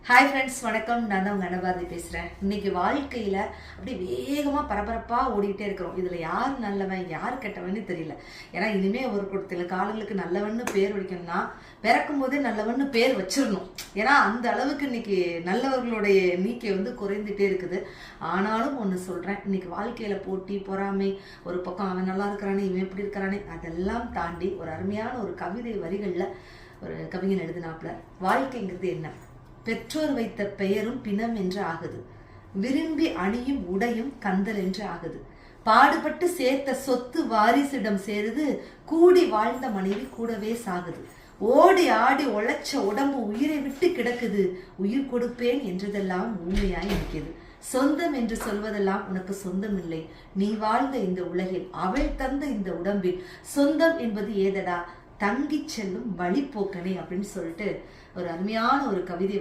Hi friends, வணக்கம். நான் தான் உங்கள் அனபாரதி பேசுகிறேன். இன்னைக்கு வாழ்க்கையில் அப்படியே வேகமாக பரபரப்பாக ஓடிக்கிட்டே இருக்கிறோம். இதில் யார் நல்லவன் யார் கெட்டவன்னு தெரியல. ஏன்னா இனிமேல் ஒரு சில காலங்களுக்கு நல்லவன்னு பேர் வைக்கணும்னா பிறக்கும் போதே நல்லவன்னு பேர் வச்சிடணும். ஏன்னா அந்த அளவுக்கு இன்னைக்கு நல்லவர்களுடைய எண்ணிக்கை குறைந்துட்டே இருக்குது. ஆனாலும் ஒன்று சொல்கிறேன், இன்னைக்கு வாழ்க்கையில் போட்டி பொறாமை, ஒரு பக்கம் அவன் நல்லா இருக்கிறானே இவன் எப்படி இருக்கிறானே, அதெல்லாம் தாண்டி ஒரு அருமையான ஒரு கவிதை வரிகளில் ஒரு கவிஞன் எழுதினாப்புல, வாழ்க்கைங்கிறது என்ன, பெற்றோர் வைத்த பெயரும் பிணம் என்று ஆகுது, விரும்பி அணியும் உடையும் கந்தல் என்று ஆகுது, பாடுபட்டு சேர்த்த சொத்து வாரிசிடம் சேருது, கூடி வாழ்ந்த மனைவி கூடவே சாகுது, ஓடி ஆடி உழைச்ச உடம்பு உயிரை விட்டு கிடக்குது, உயிர் கொடுப்பேன் என்றதெல்லாம் ஊமையாய் நிற்கிறது, சொந்தம் என்று சொல்வதெல்லாம் உனக்கு சொந்தம் இல்லை, நீ வாழ்ந்த இந்த உலகில் அவள் தந்த இந்த உடம்பில் சொந்தம் என்பது ஏதடா, தங்கி செல்லும் வழிபோக்கனே அப்படின்னு சொல்லிட்டு ஒரு அருமையான ஒரு கவிதை